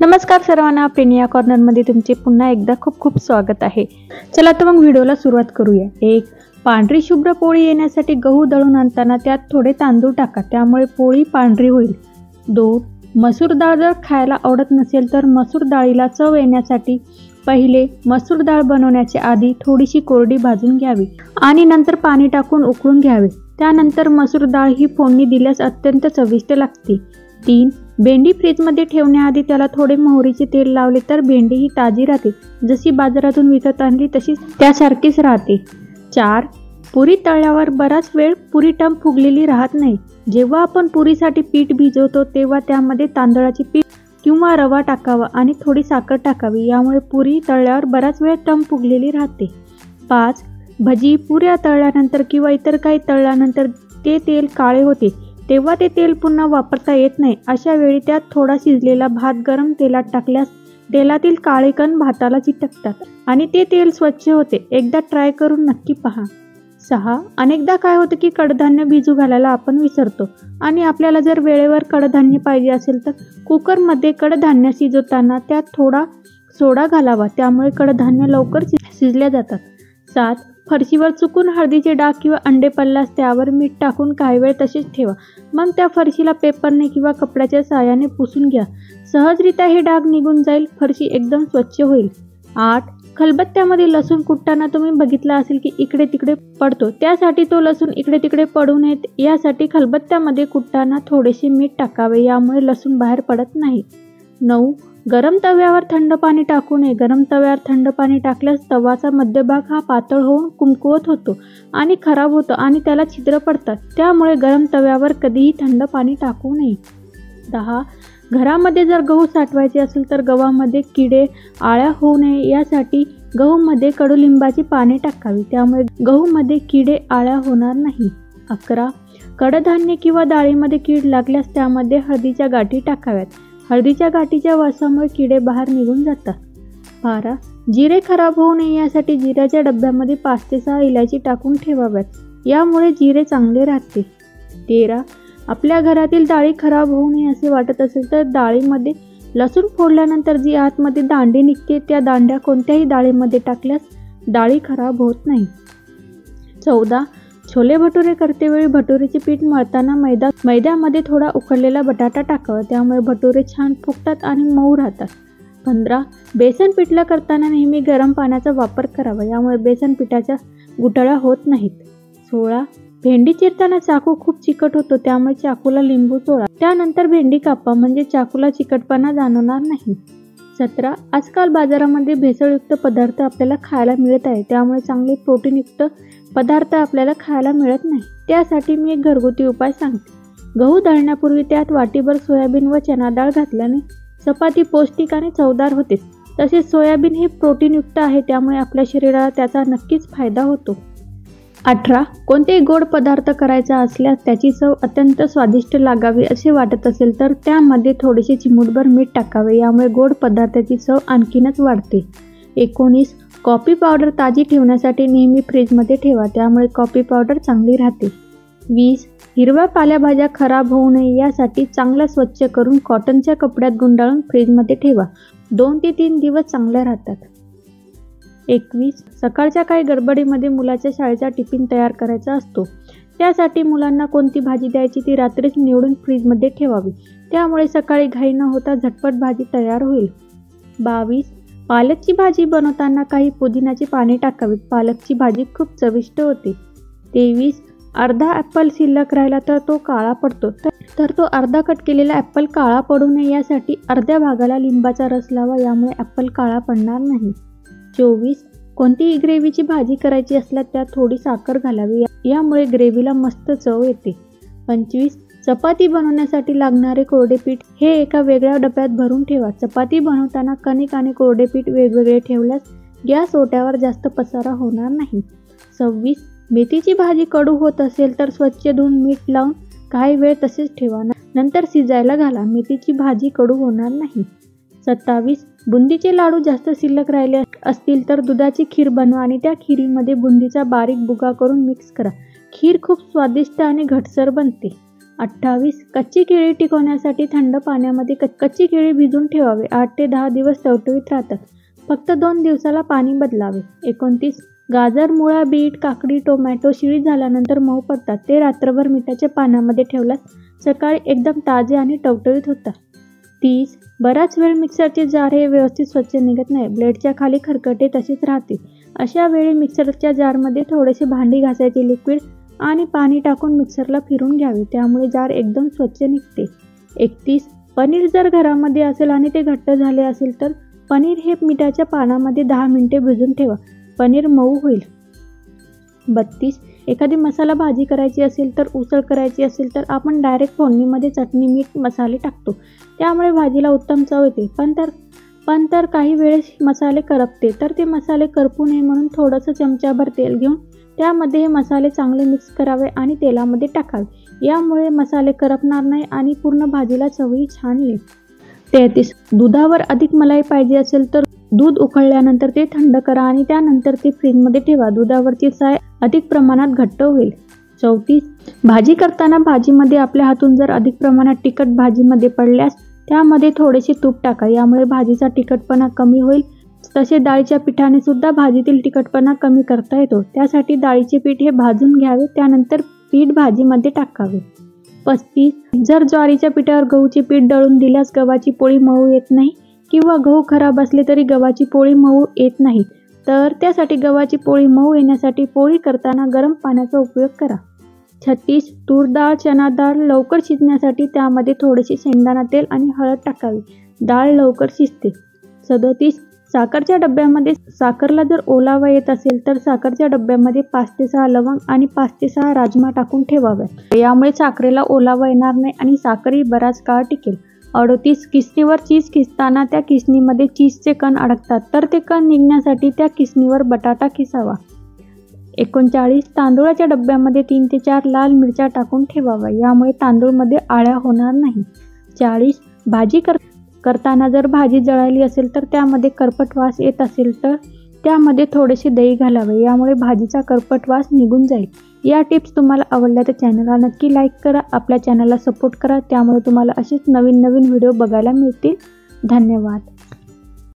नमस्कार सर्वांना, प्रेनिया कॉर्नरमध्ये तुमचे पुन्हा एकदा खूप खूप स्वागत आहे। चला तर मग व्हिडिओला सुरुवात करूया। 1. पांढरी शुभ्र पोळी येण्यासाठी गहू दळून आणताना त्यात थोडे तांदूळ टाका, त्यामुळे पोळी पांढरी होईल। 2. मसूर डाळ जर खायला आवडत नसेल तर मसूर डाळीला चव येण्यासाठी पहिले मसूर डाळ बनवण्याच्या आधी थोडीशी कोरडी भाजून घ्यावी आणि नंतर पाणी टाकून उकळून घ्यावे। त्यानंतर मसूर डाळ ही फोडणी दिल्यास अत्यंत चविष्ट लागते। 3. भेंडी फ्रीजमध्ये ठेवण्याआधी त्याला थोडे मोहरीचे तेल लावले तर भेंडी ही ताजी राहते, जशी बाजारातून विकत आणली तशीच त्यासारखीच राहते। 4. पुरी तळल्यावर बराच वेळ पुरी टम फुगलेली राहत नाही। जेव्हा आपण पुरीसाठी पीठ भिजवतो तेव्हा त्यामध्ये तांदळाचे पीठ किंवा रवा टाकावा आणि थोडी साखर टाकावी, यामुळे पुरी तळल्यावर बराच वेळ टम फुगलेली राहते। 5. भजी पुऱ्या तळल्यानंतर किंवा इतर काही तळल्यानंतर ते तेल काळे होते, तेव्हा ते तेल पुन्हा वापरता येत नाही। अशा वेळी त्यात थोडा शिजलेला भात गरम तेलात टाकल्यास तेलातील काळे कण भाताला चिटकतात आणि ते तेल स्वच्छ होते। एकदा ट्राय करून नक्की पहा। 6. अनेकदा काय होतं की कडधान्य भिजू घालायला आपण विसरतो आणि आपल्याला जर वेळेवर कडधान्य पाहिजे असेल तर कुकरमध्ये कडधान्य शिजवताना त्यात थोडा सोडा घालावा, त्यामुळे कडधान्य लवकर शिजल्या जातात। 7. फरशीवर चुकून हळदीचे डाग किंवा अंडे पडल्यास त्यावर मीठ टाकून काही वेळ तसेच ठेवा, मग त्या फरशीला पेपरने किंवा कपड्याच्या साहाय्याने पुसून घ्या। सहजरित्या हे डाग निघून जाईल, फरशी एकदम स्वच्छ होईल। 8. खलबत्त्यामध्ये लसूण कुटताना तुम्ही बघितला असेल की इकडे तिकडे पडतो, त्यासाठी तो लसूण इकडे तिकडे पडू नयेत यासाठी खलबत्त्यामध्ये कुटताना थोडेसे मीठ टाकावे, यामुळे लसूण बाहेर पडत नाही। 9. गरम तव्यावर थंड पाणी टाकू नये। गरम तव्यावर थंड पाणी टाकल्यास तवाचा मध्यभाग हा पातळ होऊन कुमकुवत होतो आणि खराब होतो आणि त्याला छिद्र पडतात, त्यामुळे गरम तव्यावर कधीही थंड पाणी टाकू नये। 10. घरामध्ये जर गहू साठवायचे असेल तर गव्हामध्ये किडे आळ्या होऊ नये यासाठी गहूमध्ये कडुलिंबाची पाने टाकावी, त्यामुळे गहूमध्ये किडे आळ्या होणार नाही। 11. कडधान्य किंवा डाळीमध्ये कीड लागल्यास त्यामध्ये हळदीच्या गाठी टाकाव्यात, हळदीच्या गाठीच्या वासामुळे किडे बाहेर निघून जातात। 12. जिरे खराब होऊ नये यासाठी जिऱ्याच्या डब्यामध्ये 5 ते 6 इलायची टाकून ठेवाव्यात, यामुळे जिरे चांगले राहते। 13. आपल्या घरातील डाळी खराब होऊ नये असे वाटत असेल तर डाळीमध्ये लसूण फोडल्यानंतर जी आतमध्ये दांडी निघते त्या दांड्या कोणत्याही डाळीमध्ये टाकल्यास डाळी खराब होत नाही। 14. छोले भटुरे करतेवेळी भटुरेचे पीठ मळताना मैद्यामध्ये थोडा उकडलेला बटाटा टाकावा, त्यामुळे भटुरे छान फुगतात आणि मऊ राहतात। 15. बेसन पिठलं करताना नेहमी गरम पाण्याचा वापर करावा, यामुळे बेसन पिठाच्या गुठळ्या होत नाहीत। 16. भेंडी चिरताना चाकू खूप चिकट होतो, त्यामुळे चाकूला लिंबू चोळा, त्यानंतर भेंडी कापा, म्हणजे चाकूला चिकटपणा जाणवणार नाही। 17. आजकाल बाजारामध्ये भेसळयुक्त पदार्थ आपल्याला खायला मिळत आहे, त्यामुळे चांगले प्रोटीनयुक्त पदार्थ आपल्याला खायला मिळत नाही। त्यासाठी मी एक घरगुती उपाय सांगते। गहू दळण्यापूर्वी त्यात वाटीभर सोयाबीन व चणा डाळ घातल्याने चपाती पौष्टिक आणि चवदार होते। तसेच सोयाबीन हे प्रोटीनयुक्त आहे, त्यामुळे आपल्या शरीराला त्याचा नक्कीच फायदा होतो। 18. कोणतेही गोड पदार्थ करायचा असल्यास त्याची चव अत्यंत स्वादिष्ट लागावी असे वाटत असेल तर त्यामध्ये थोडेसे चिमूटभर मीठ टाकावे, यामुळे गोड पदार्थाची चव आणखीनच वाढते। 19. कॉफी पावडर ताजी ठेवण्यासाठी नेहमी फ्रीजमध्ये ठेवा, त्यामुळे कॉफी पावडर चांगली राहते। 20. हिरव्या पालेभाज्या खराब होऊ नये यासाठी चांगला स्वच्छ करून कॉटनच्या कपड्यात गुंडाळून फ्रीजमध्ये ठेवा, 2 ते 3 दिवस चांगल्या राहतात। 21. सकाळच्या काही गडबडीमध्ये मुलाच्या शाळेचा टिफिन तयार करायचा असतो, त्यासाठी मुलांना कोणती भाजी द्यायची ती रात्रीच निवडून फ्रीजमध्ये ठेवावी, त्यामुळे सकाळी घाई न होता झटपट भाजी तयार होईल। 22. पालकची भाजी बनवताना काही पुदिन्याची पाने टाकावीत, पालकची भाजी खूप चविष्ट होते। 23. अर्धा ॲपल शिल्लक राहिला तर तो काळा पडतो, तर तो अर्धा कट केलेला ॲपल काळा पडू नये यासाठी अर्ध्या भागाला लिंबाचा रस लावा, यामुळे ॲपल काळा पडणार नाही। 24. कोणतीही ग्रेव्हीची भाजी करायची असल्यास त्यात थोडी साखर घालावी, यामुळे ग्रेव्हीला मस्त चव येते। 25. चपाती बनवण्यासाठी लागणारे कोरडे पीठ हे एका वेगळ्या डब्यात भरून ठेवा। चपाती बनवताना कणिक आणि कोरडे पीठ वेगवेगळे ठेवल्यास गॅस ओट्यावर जास्त पसारा होणार नाही। 26. मेथीची भाजी कडू होत असेल तर स्वच्छ धुवून मीठ लावून काही वेळ तसेच ठेवा, नंतर शिजायला घाला, मेथीची भाजी कडू होणार नाही। 27. बुंदीचे लाडू जास्त शिल्लक राहिले असतील तर दुधाची खीर बनवा आणि त्या खिरीमध्ये बुंदीचा बारीक भुगा करून मिक्स करा, खीर खूप स्वादिष्ट आणि घटसर बनते। 28 कच्ची केळी टिकवण्यासाठी थंड पाण्यामध्ये कच्ची केळी भिजवून ठेवावे. 8 ते 10 दिवस टवटवीत राहतात. फक्त 2 दिवसाला पाणी बदलावे. 29 गाजर, मुळा, बीट, काकडी, टोमॅटो शिळी झाल्यानंतर मऊ पडतात. ते रात्रभर मिठाच्या पाण्यामध्ये ठेवल्यास सकाळी एकदम ताजे आणि टवटवीत होतात. 30 बराच वेळ मिक्सरचे जार हे व्यवस्थित स्वच्छ निघत नाही. ब्लेडच्या खाली खरकटे तसेच राहतील. अशा वेळी मिक्सरच्या जारमध्ये थोडेसे भांडी घासायचे लिक्विड आणि पाणी टाकून मिक्सरला फिरून घ्यावे. त्यामुळे जार एकदम स्वच्छ निघते. 31 पनीर जर घरामध्ये असेल आणि ते घट्ट झाले असेल तर पनीर हे मिठाच्या पाण्यामध्ये 10 मिनिटे भिजून ठेवा. पनीर मऊ होईल. 32 एखादी मसाला भाजी करायची असेल तर उसळ करायची असेल तर आपण डायरेक्ट फोडणीमध्ये चटणी, मीठ, मसाले टाकतो. त्यामुळे भाजीला उत्तम चव येते. पण तर काही वेळेस मसाले करपते. तर ते मसाले करपू नये म्हणून थोडंसं चमचाभर तेल घेऊन त्यामध्ये हे मसाले चांगले मिक्स करावे आणि तेलामध्ये टाकावे. यामुळे मसाले करपणार नाही आणि पूर्ण भाजीला चवही छान येईल. 33 दुधावर अधिक मलाई पाहिजे असेल तर दूध उकळल्यानंतर ते थंड करा आणि त्यानंतर ते फ्रीजमध्ये ठेवा. दुधावरची साय अधिक प्रमाणात घट्ट होईल. 34 भाजी करताना भाजीमध्ये आपल्या हातून जर अधिक प्रमाणात तिखट भाजीमध्ये पडल्यास त्यामध्ये थोडेसे तूप टाका. यामुळे भाजीचा तिखटपणा कमी होईल. तसेच डाळीच्या पिठाने सुद्धा भाजीतील तिखटपणा कमी करता येतो. त्यासाठी डाळीचे पीठ हे भाजून घ्यावे. त्यानंतर पीठ भाजीमध्ये टाकावे. 35 जर ज्वारीच्या पिठावर गहूचे पीठ दळून दिल्यास गव्हाची पोळी मऊ येत नाही किंवा गहू खराब असले तरी गव्हाची पोळी मऊ येत नाही, तर त्यासाठी गव्हाची पोळी मऊ येण्यासाठी पोळी करताना गरम पाण्याचा उपयोग करा. 36 तूर डाळ, चणा डाळ लवकर शिजण्यासाठी त्यामध्ये थोडेसे शेंगदाणा तेल आणि हळद टाकावी. डाळ लवकर शिजते. 37 साखरच्या डब्यामध्ये साखरला जर ओलावा येत असेल तर साखरच्या डब्यामध्ये 5 ते 6 लवंग आणि 5 ते 6 राजमा टाकून ठेवाव्या. यामुळे साखरेला ओलावा येणार नाही आणि साखरही बराच काळ टिकेल. 38 किसणीवर चीज किसताना त्या किसणीमध्ये चीजचे कण अडकतात, तर ते कण निघण्यासाठी त्या किसणीवर बटाटा किसावा. 39 तांदूळाच्या डब्यामध्ये 3 ते 4 लाल मिरच्या टाकून ठेवाव्या. यामुळे तांदूळमध्ये आळ्या होणार नाही. 40 भाजी करताना जर भाजी जळाली असेल तर त्यामध्ये करपट वास येत असेल तर त्यामध्ये थोडेसे दही घालावे. यामुळे भाजीचा करपट वास निघून जाईल. या टिप्स तुम्हाला आवडल्या तर चॅनलला नक्की लाईक करा. आपल्या चॅनलला सपोर्ट करा. त्यामुळे तुम्हाला असेच नवीन व्हिडिओ बघायला मिळतील. धन्यवाद.